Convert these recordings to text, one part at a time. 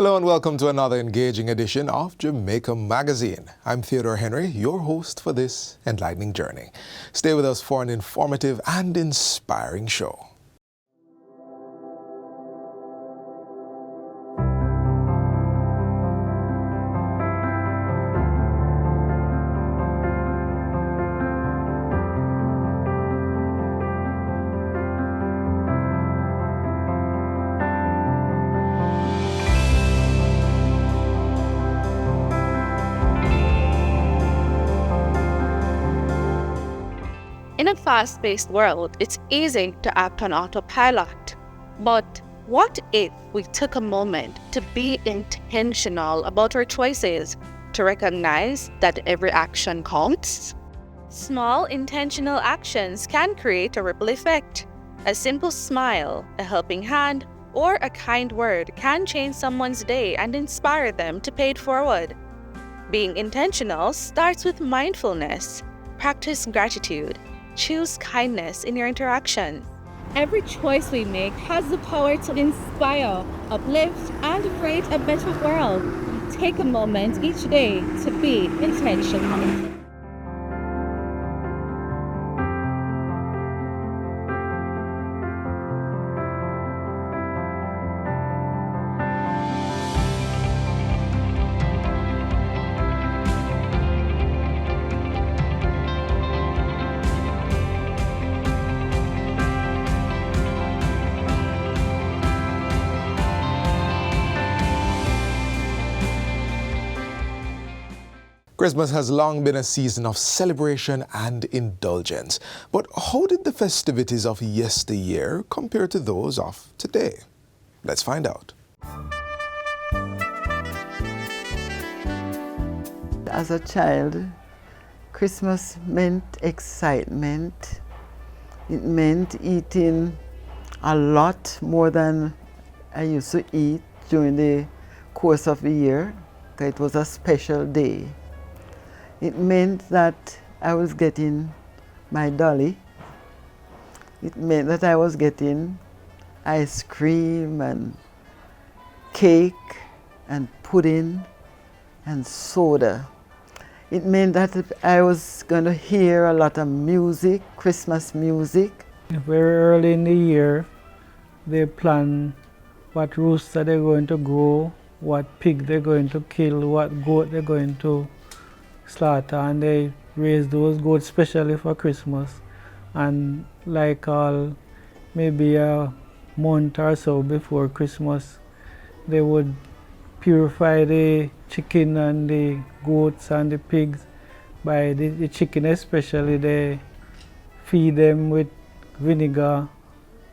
Hello and welcome to another engaging edition of Jamaica Magazine. I'm Theodore Henry, your host for this enlightening journey. Stay with us for an informative and inspiring show. In a fast-paced world, it's easy to act on autopilot. But what if we took a moment to be intentional about our choices, to recognize that every action counts? Small intentional actions can create a ripple effect. A simple smile, a helping hand, or a kind word can change someone's day and inspire them to pay it forward. Being intentional starts with mindfulness. Practice gratitude. Choose kindness in your interaction. Every choice we make has the power to inspire, uplift, and create a better world. Take a moment each day to be intentional. Christmas has long been a season of celebration and indulgence. But how did the festivities of yesteryear compare to those of today? Let's find out. As a child, Christmas meant excitement. It meant eating a lot more than I used to eat during the course of the year. It was a special day. It meant that I was getting my dolly. It meant that I was getting ice cream and cake and pudding and soda. It meant that I was going to hear a lot of music, Christmas music. Very early in the year, they plan what rooster they're going to grow, what pig they're going to kill, what goat they're going to slaughter, and they raise those goats specially for Christmas. And like maybe a month or so before Christmas, they would purify the chicken and the goats and the pigs. By the chicken especially, they feed them with vinegar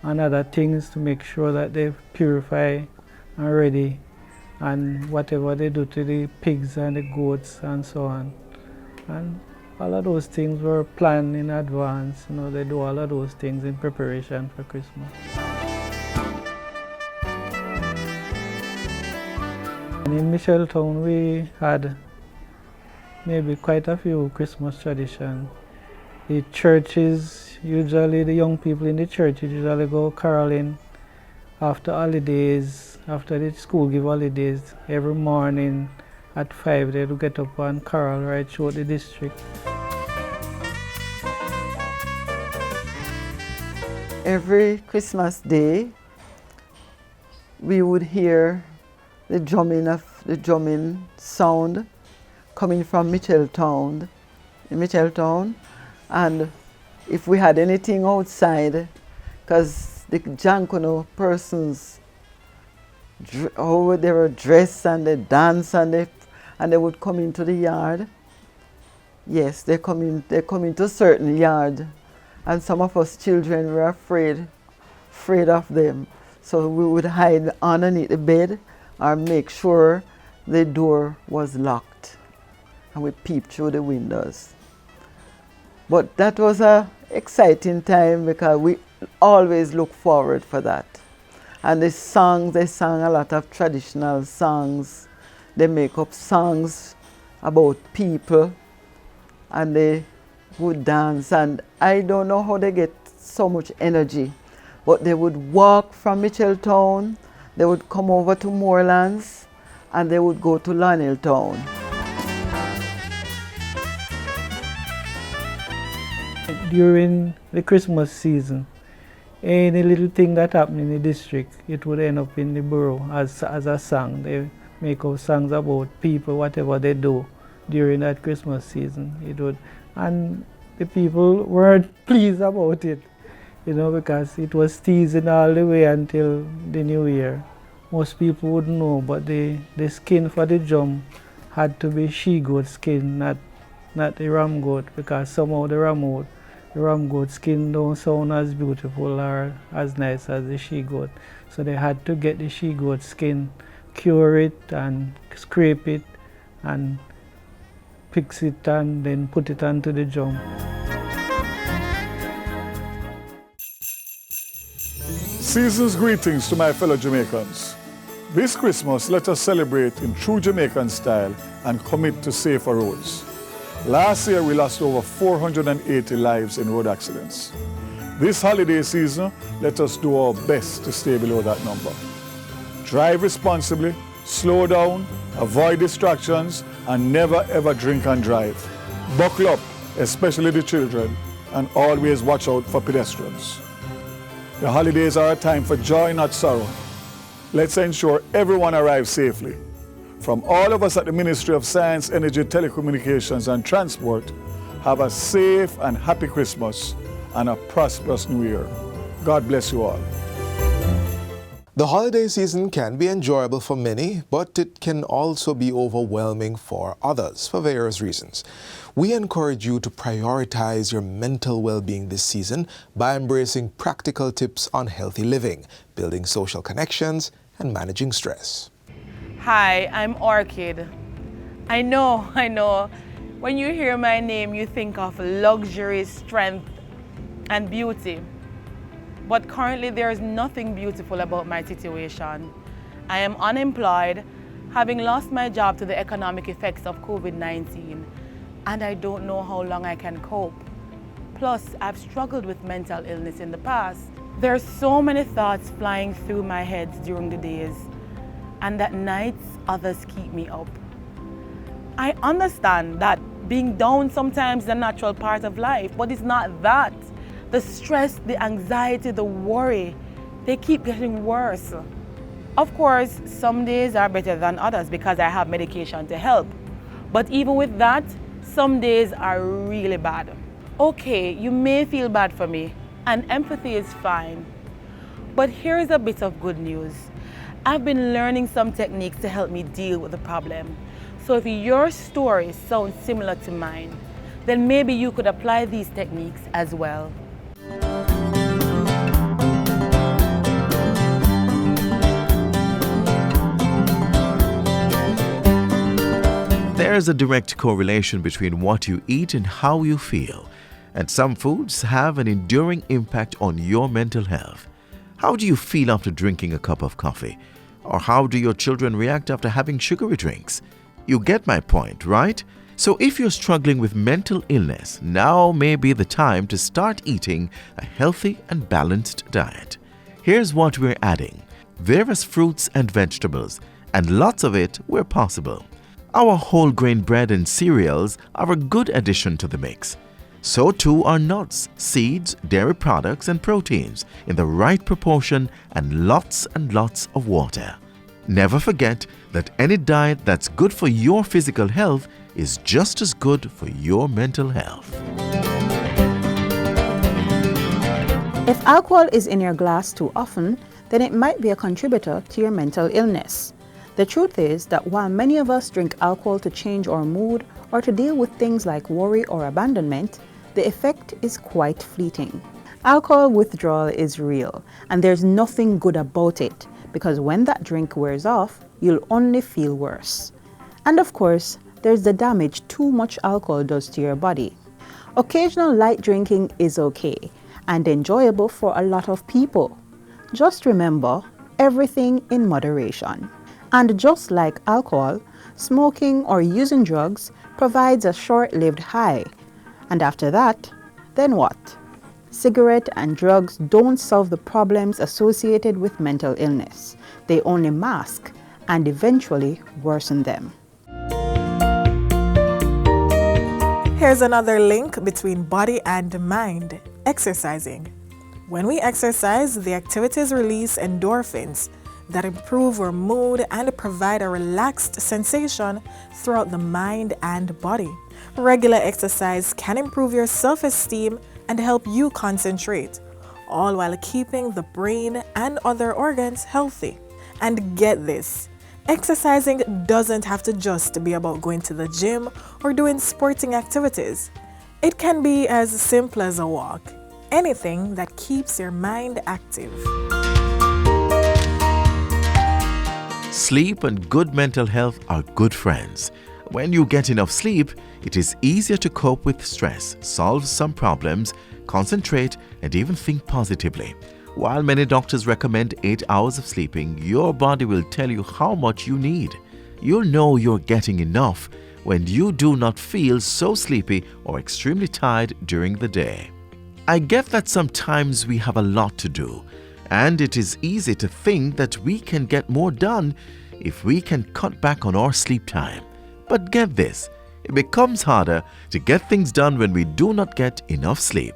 and other things to make sure that they purify and ready, and whatever they do to the pigs and the goats and so on. And all of those things were planned in advance. They do all of those things in preparation for Christmas. And in Micheltown, we had maybe quite a few Christmas traditions. The churches, usually the young people in the churches usually go caroling after holidays, after the school give holidays. Every morning at 5 they would get up and carol right through the district. Every Christmas day, we would hear the drumming sound coming from Micheltown, and if we had anything outside, because the Jankono persons, how they were dressed and they dance and they would come into the yard. Yes, they come into a certain yard, and some of us children were afraid of them. So we would hide underneath the bed or make sure the door was locked, and we peeped through the windows. But that was an exciting time because we always look forward for that. And they sang a lot of traditional songs. They make up songs about people, and they would dance. And I don't know how they get so much energy, but they would walk from Micheltown, they would come over to Moorlands, and they would go to Lonell Town. During the Christmas season, any little thing that happened in the district, it would end up in the borough as a song. They make up songs about people, whatever they do during that Christmas season. It would, and the people weren't pleased about it, because it was teasing all the way until the New Year. Most people would know, but the skin for the drum had to be she-goat skin, not the ram goat, because somehow the ram goat skin don't sound as beautiful or as nice as the she-goat. So they had to get the she-goat skin, cure it and scrape it and fix it and then put it onto the drum. Season's greetings to my fellow Jamaicans. This Christmas, let us celebrate in true Jamaican style and commit to safer roads. Last year, we lost over 480 lives in road accidents. This holiday season, let us do our best to stay below that number. Drive responsibly, slow down, avoid distractions, and never ever drink and drive. Buckle up, especially the children, and always watch out for pedestrians. The holidays are a time for joy, not sorrow. Let's ensure everyone arrives safely. From all of us at the Ministry of Science, Energy, Telecommunications and Transport, have a safe and happy Christmas and a prosperous New Year. God bless you all. The holiday season can be enjoyable for many, but it can also be overwhelming for others for various reasons. We encourage you to prioritize your mental well-being this season by embracing practical tips on healthy living, building social connections, and managing stress. Hi, I'm Orchid. I know. When you hear my name, you think of luxury, strength, and beauty. But currently, there is nothing beautiful about my situation. I am unemployed, having lost my job to the economic effects of COVID-19, and I don't know how long I can cope. Plus, I've struggled with mental illness in the past. There are so many thoughts flying through my head during the days, and at nights, others keep me up. I understand that being down sometimes is a natural part of life, but it's not that. The stress, the anxiety, the worry, they keep getting worse. Of course, some days are better than others because I have medication to help. But even with that, some days are really bad. Okay, you may feel bad for me, and empathy is fine. But here's a bit of good news. I've been learning some techniques to help me deal with the problem. So if your story sounds similar to mine, then maybe you could apply these techniques as well. There is a direct correlation between what you eat and how you feel, and some foods have an enduring impact on your mental health. How do you feel after drinking a cup of coffee? Or how do your children react after having sugary drinks? You get my point, right? So if you're struggling with mental illness, now may be the time to start eating a healthy and balanced diet. Here's what we're adding: various fruits and vegetables, and lots of it where possible. Our whole grain bread and cereals are a good addition to the mix. So too are nuts, seeds, dairy products and proteins in the right proportion, and lots of water. Never forget that any diet that's good for your physical health is just as good for your mental health. If alcohol is in your glass too often, then it might be a contributor to your mental illness. The truth is that while many of us drink alcohol to change our mood or to deal with things like worry or abandonment, the effect is quite fleeting. Alcohol withdrawal is real, and there's nothing good about it, because when that drink wears off, you'll only feel worse. And of course, there's the damage too much alcohol does to your body. Occasional light drinking is okay and enjoyable for a lot of people. Just remember, everything in moderation. And just like alcohol, smoking or using drugs provides a short-lived high. And after that, then what? Cigarette and drugs don't solve the problems associated with mental illness. They only mask and eventually worsen them. Here's another link between body and mind: exercising. When we exercise, the activities release endorphins that improve our mood and provide a relaxed sensation throughout the mind and body. Regular exercise can improve your self-esteem and help you concentrate, all while keeping the brain and other organs healthy. And get this, exercising doesn't have to just be about going to the gym or doing sporting activities. It can be as simple as a walk, anything that keeps your mind active. Sleep and good mental health are good friends. When you get enough sleep, it is easier to cope with stress, solve some problems, concentrate, and even think positively. While many doctors recommend 8 hours of sleeping, your body will tell you how much you need. You'll know you're getting enough when you do not feel so sleepy or extremely tired during the day. I get that sometimes we have a lot to do, and it is easy to think that we can get more done if we can cut back on our sleep time. But get this, it becomes harder to get things done when we do not get enough sleep.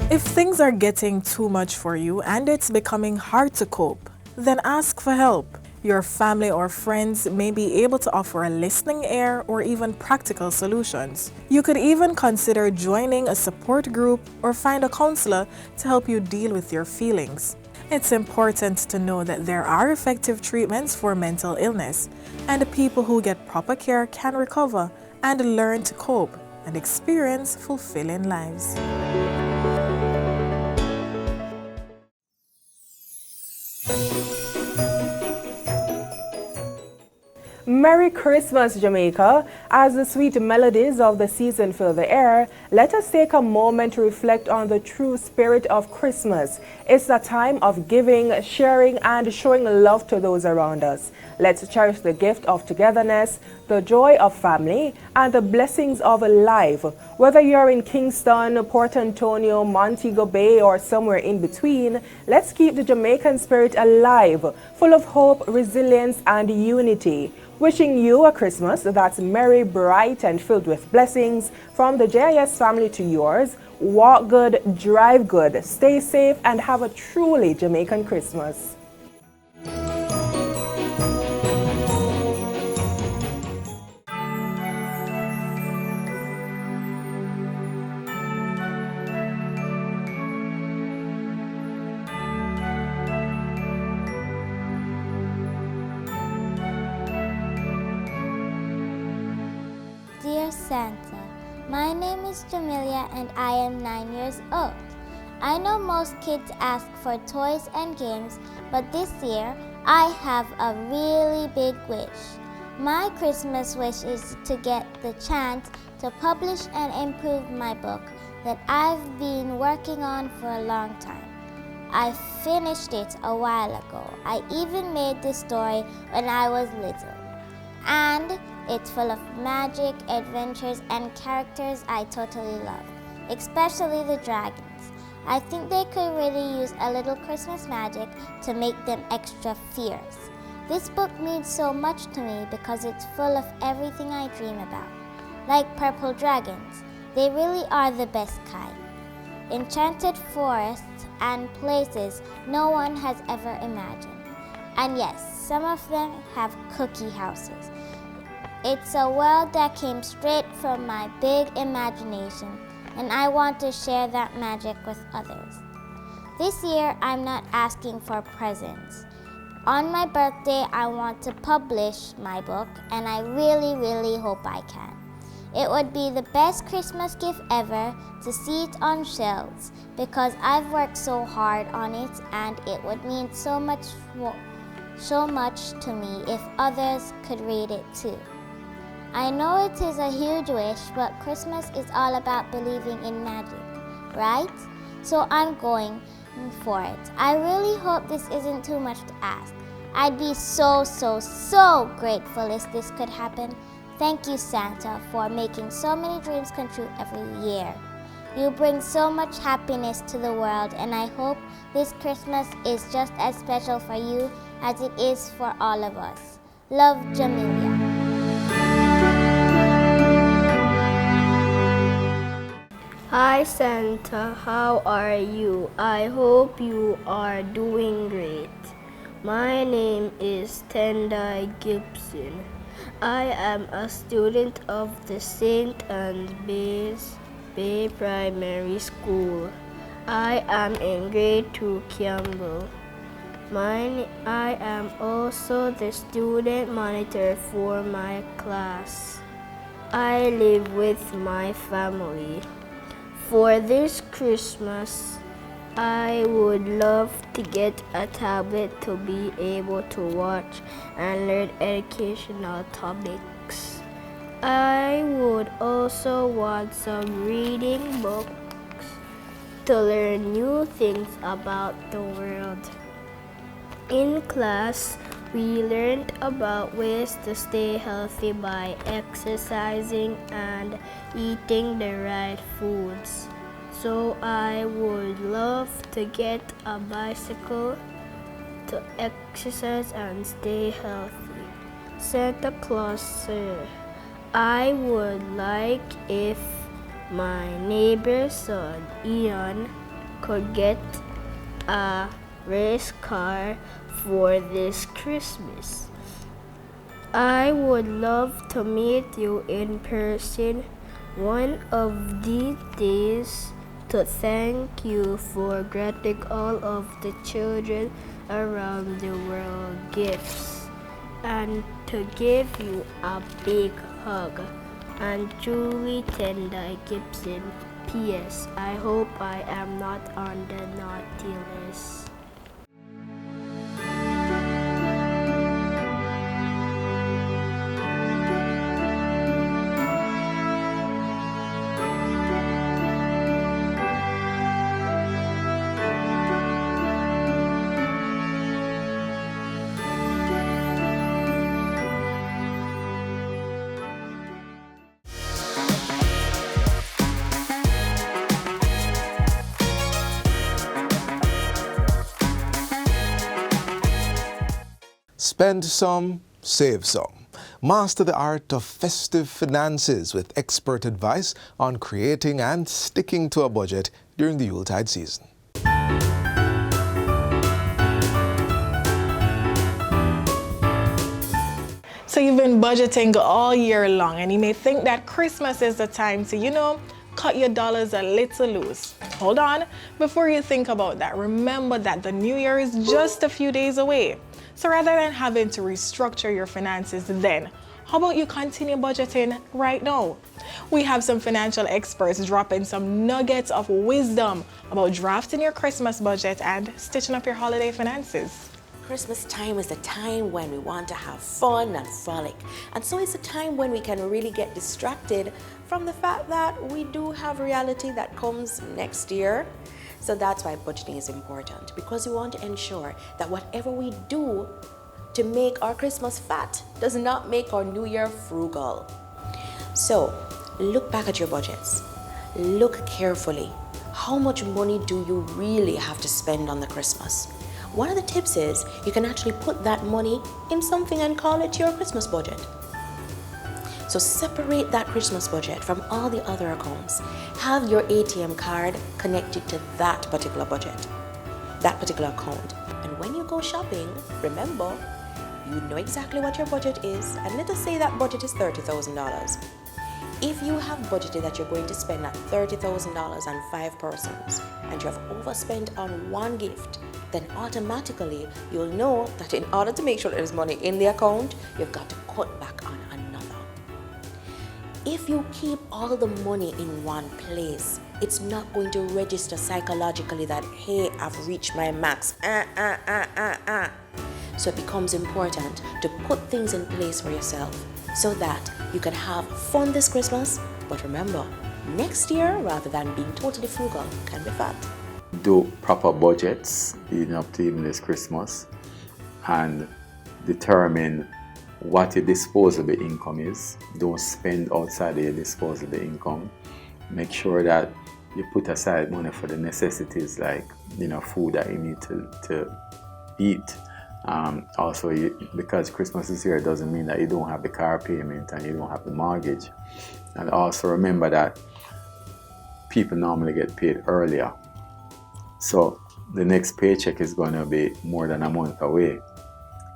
If things are getting too much for you and it's becoming hard to cope, then ask for help. Your family or friends may be able to offer a listening ear or even practical solutions. You could even consider joining a support group or find a counselor to help you deal with your feelings. It's important to know that there are effective treatments for mental illness, and people who get proper care can recover and learn to cope and experience fulfilling lives. Merry Christmas, Jamaica! As the sweet melodies of the season fill the air, let us take a moment to reflect on the true spirit of Christmas. It's a time of giving, sharing, and showing love to those around us. Let's cherish the gift of togetherness, the joy of family, and the blessings of life. Whether you're in Kingston, Port Antonio, Montego Bay, or somewhere in between, let's keep the Jamaican spirit alive, full of hope, resilience, and unity. Wishing you a Christmas that's merry, bright, and filled with blessings. From the JIS family to yours, walk good, drive good, stay safe, and have a truly Jamaican Christmas. Dear Santa, my name is Jamelia and I am 9 years old. I know most kids ask for toys and games, but this year I have a really big wish. My Christmas wish is to get the chance to publish and improve my book that I've been working on for a long time. I finished it a while ago. I even made the story when I was little. And it's full of magic, adventures, and characters I totally love, especially the dragons. I think they could really use a little Christmas magic to make them extra fierce. This book means so much to me because it's full of everything I dream about. Like purple dragons, they really are the best kind. Enchanted forests and places no one has ever imagined. And yes, some of them have cookie houses. It's a world that came straight from my big imagination, and I want to share that magic with others. This year, I'm not asking for presents. On my birthday, I want to publish my book, and I really hope I can. It would be the best Christmas gift ever to see it on shelves, because I've worked so hard on it, and it would mean so much to me if others could read it too. I know it is a huge wish, but Christmas is all about believing in magic, right? So I'm going for it. I really hope this isn't too much to ask. I'd be so grateful if this could happen. Thank you, Santa, for making so many dreams come true every year. You bring so much happiness to the world, and I hope this Christmas is just as special for you as it is for all of us. Love, Jamelia. Hi Santa, how are you? I hope you are doing great. My name is Tendai Gibson. I am a student of the St. Anne's Bay Primary School. I am in grade 2 Campbell. I am also the student monitor for my class. I live with my family. For this Christmas, I would love to get a tablet to be able to watch and learn educational topics. I would also want some reading books to learn new things about the world. In class, we learned about ways to stay healthy by exercising and eating the right foods. So I would love to get a bicycle to exercise and stay healthy. Santa Claus, sir, I would like if my neighbor's son, Ian, could get a race car for this Christmas. I would love to meet you in person one of these days to thank you for granting all of the children around the world gifts and to give you a big hug. And Julie Tendai Gibson, P.S. I hope I am not on the naughty list. Spend some, save some. Master the art of festive finances with expert advice on creating and sticking to a budget during the Yuletide season. So you've been budgeting all year long, and you may think that Christmas is the time to, cut your dollars a little loose. Hold on, before you think about that, remember that the new year is just a few days away. So rather than having to restructure your finances then, how about you continue budgeting right now? We have some financial experts dropping some nuggets of wisdom about drafting your Christmas budget and stitching up your holiday finances. Christmas time is the time when we want to have fun and frolic. And so it's a time when we can really get distracted from the fact that we do have reality that comes next year. So that's why budgeting is important, because we want to ensure that whatever we do to make our Christmas fat does not make our New Year frugal. So look back at your budgets. Look carefully. How much money do you really have to spend on the Christmas? One of the tips is you can actually put that money in something and call it your Christmas budget. So separate that Christmas budget from all the other accounts. Have your ATM card connected to that particular budget, that particular account. And when you go shopping, remember, you know exactly what your budget is, and let us say that budget is $30,000. If you have budgeted that you're going to spend that $30,000 on 5 persons, and you have overspent on one gift, then automatically you'll know that in order to make sure there's money in the account, you've got to cut back on another. If you keep all the money in one place, it's not going to register psychologically that, hey, I've reached my max. So it becomes important to put things in place for yourself so that you can have fun this Christmas. But remember, next year, rather than being totally frugal, can be fat. Do proper budgets leading up to even this Christmas and determine what your disposable income is. Don't spend outside of your disposable income. Make sure that you put aside money for the necessities like, food that you need to eat. Also, because Christmas is here, it doesn't mean that you don't have the car payment and you don't have the mortgage. And also remember that people normally get paid earlier. So the next paycheck is going to be more than a month away.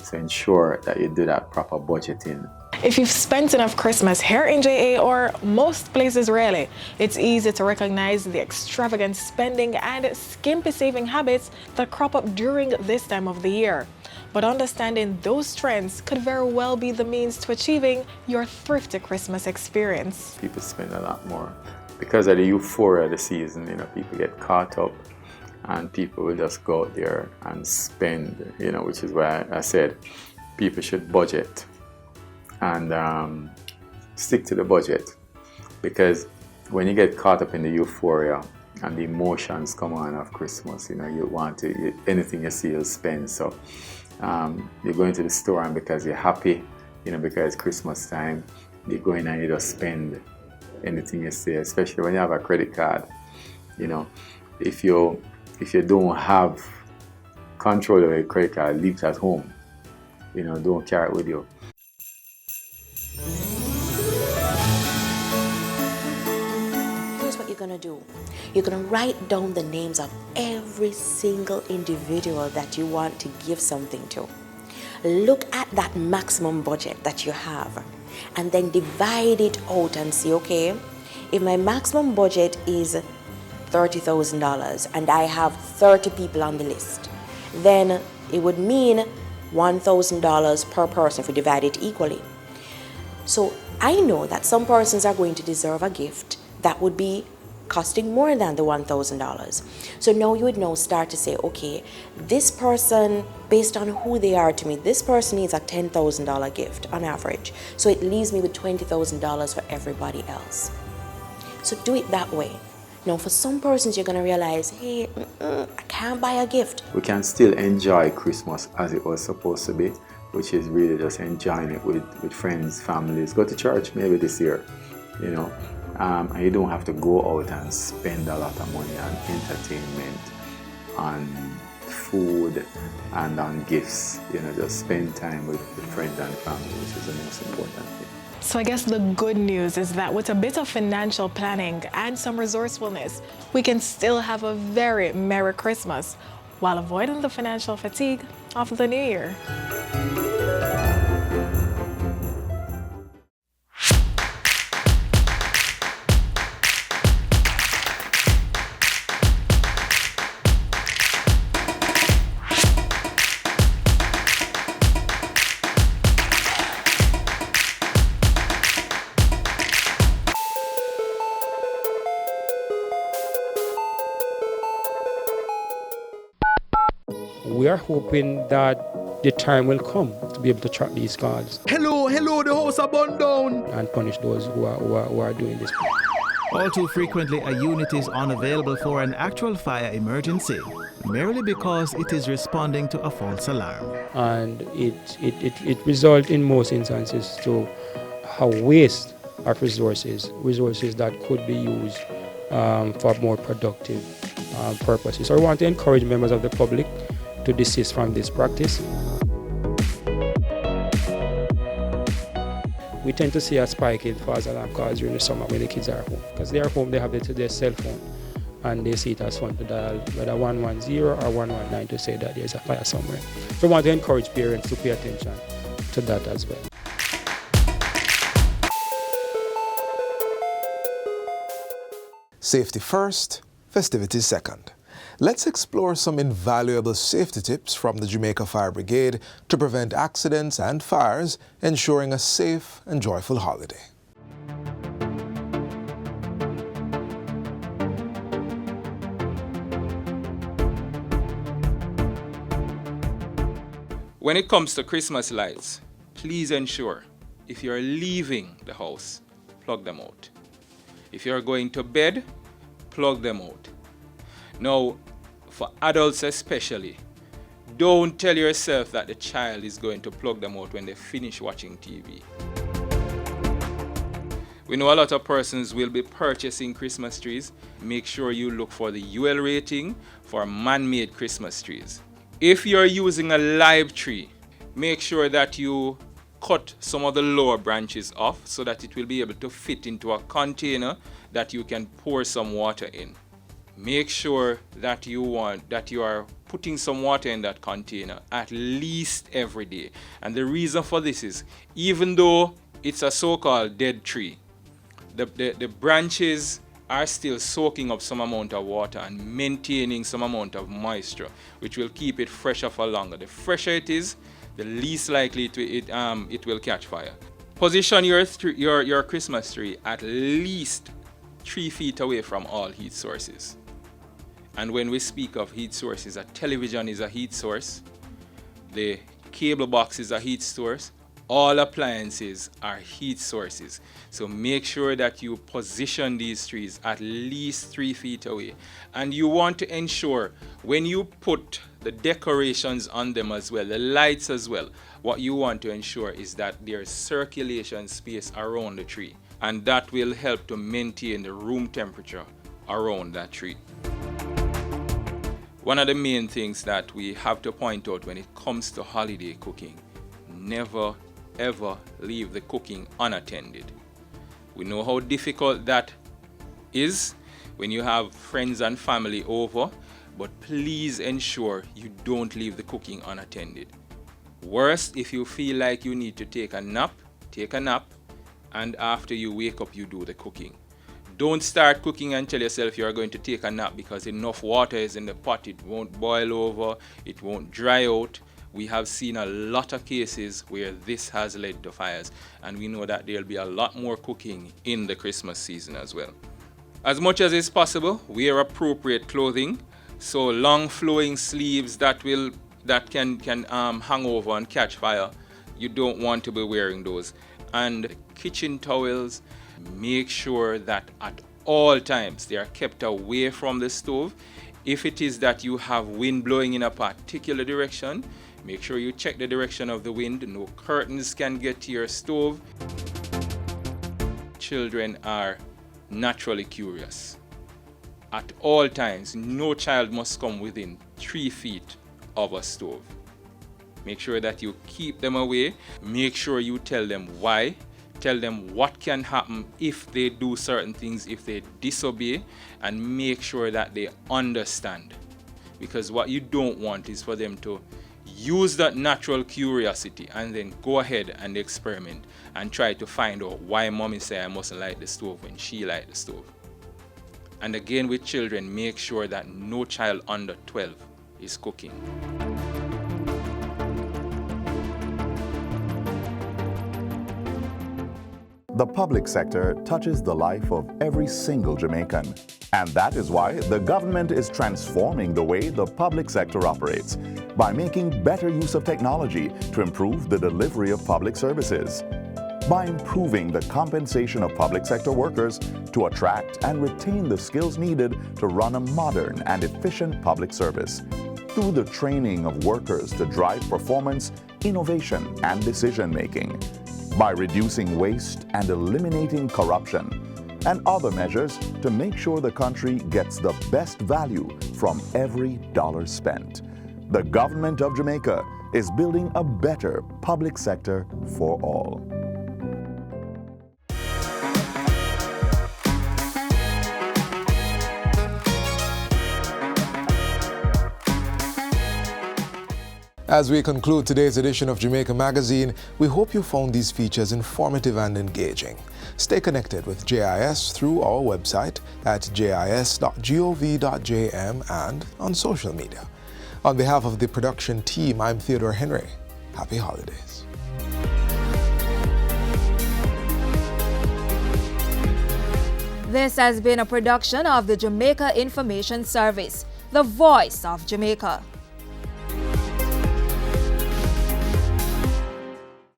So ensure that you do that proper budgeting. If you've spent enough Christmas here in JA or most places really, it's easy to recognize the extravagant spending and skimpy saving habits that crop up during this time of the year. But understanding those trends could very well be the means to achieving your thrifty Christmas experience. People spend a lot more. Because of the euphoria of the season, people get caught up and people will just go out there and spend, which is why I said people should budget and stick to the budget. Because when you get caught up in the euphoria and the emotions come on of Christmas, you want to, anything you see, you'll spend. So you're going to the store and because you're happy, because it's Christmas time, you go in and you just spend anything you see, especially when you have a credit card. If you don't have control over your credit card, leave it at home. Don't carry it with you. Here's what you're gonna do. You're gonna write down the names of every single individual that you want to give something to. Look at that maximum budget that you have and then divide it out and see, okay, if my maximum budget is $30,000 and I have 30 people on the list, then it would mean $1,000 per person if we divide it equally. So I know that some persons are going to deserve a gift that would be costing more than the $1,000. So now you would now start to say, okay, this person, based on who they are to me, this person needs a $10,000 gift on average. So it leaves me with $20,000 for everybody else. So do it that way. Now for some persons you're going to realize, hey, I can't buy a gift. We can still enjoy Christmas as it was supposed to be, which is really just enjoying it with friends, families. Go to church maybe this year, and you don't have to go out and spend a lot of money on entertainment, on food, and on gifts. Just spend time with friends and family, which is the most important thing. So I guess the good news is that with a bit of financial planning and some resourcefulness, we can still have a very Merry Christmas while avoiding the financial fatigue of the new year. We are hoping that the time will come to be able to track these cards. Hello, the house are burned down. And punish those who are doing this. All too frequently, a unit is unavailable for an actual fire emergency, merely because it is responding to a false alarm. And it results in most instances to a waste of resources that could be used for more productive purposes. So we want to encourage members of the public to desist from this practice. We tend to see a spike in false alarm calls during the summer when the kids are home. Because they are home, they have their cell phone and they see it as fun to dial whether 110 or 119 to say that there's a fire somewhere. So we want to encourage parents to pay attention to that as well. Safety first, festivities second. Let's explore some invaluable safety tips from the Jamaica Fire Brigade to prevent accidents and fires, ensuring a safe and joyful holiday. When it comes to Christmas lights, please ensure if you're leaving the house, plug them out. If you're going to bed, plug them out. Now, for adults especially, don't tell yourself that the child is going to plug them out when they finish watching TV. We know a lot of persons will be purchasing Christmas trees. Make sure you look for the UL rating for man-made Christmas trees. If you're using a live tree, make sure that you cut some of the lower branches off so that it will be able to fit into a container that you can pour some water in. Make sure that you are putting some water in that container at least every day. And the reason for this is, even though it's a so-called dead tree, the branches are still soaking up some amount of water and maintaining some amount of moisture, which will keep it fresher for longer. The fresher it is, the least likely it will catch fire. Position your Christmas tree at least 3 feet away from all heat sources. And when we speak of heat sources, a television is a heat source, the cable box is a heat source, all appliances are heat sources. So make sure that you position these trees at least 3 feet away. And you want to ensure when you put the decorations on them as well, the lights as well, what you want to ensure is that there's circulation space around the tree. And that will help to maintain the room temperature around that tree. One of the main things that we have to point out when it comes to holiday cooking, never ever leave the cooking unattended. We know how difficult that is when you have friends and family over, but please ensure you don't leave the cooking unattended. Worst, if you feel like you need to take a nap, and after you wake up, you do the cooking. Don't start cooking and tell yourself you're going to take a nap because enough water is in the pot. It won't boil over, it won't dry out. We have seen a lot of cases where this has led to fires, and we know that there'll be a lot more cooking in the Christmas season as well. As much as is possible, wear appropriate clothing. So long flowing sleeves that can hang over and catch fire, you don't want to be wearing those. And kitchen towels, make sure that at all times they are kept away from the stove. If it is that you have wind blowing in a particular direction, make sure you check the direction of the wind. No curtains can get to your stove. Children are naturally curious. At all times, no child must come within 3 feet of a stove. Make sure that you keep them away. Make sure you tell them why. Tell them what can happen if they do certain things, if they disobey, and make sure that they understand. Because what you don't want is for them to use that natural curiosity and then go ahead and experiment and try to find out why mommy said I mustn't light the stove when she light the stove. And again, with children, make sure that no child under 12 is cooking. The public sector touches the life of every single Jamaican. And that is why the government is transforming the way the public sector operates by making better use of technology to improve the delivery of public services, by improving the compensation of public sector workers to attract and retain the skills needed to run a modern and efficient public service, through the training of workers to drive performance, innovation, and decision-making, by reducing waste and eliminating corruption, and other measures to make sure the country gets the best value from every dollar spent. The government of Jamaica is building a better public sector for all. As we conclude today's edition of Jamaica Magazine, we hope you found these features informative and engaging. Stay connected with JIS through our website at jis.gov.jm and on social media. On behalf of the production team, I'm Theodore Henry. Happy holidays. This has been a production of the Jamaica Information Service, the voice of Jamaica.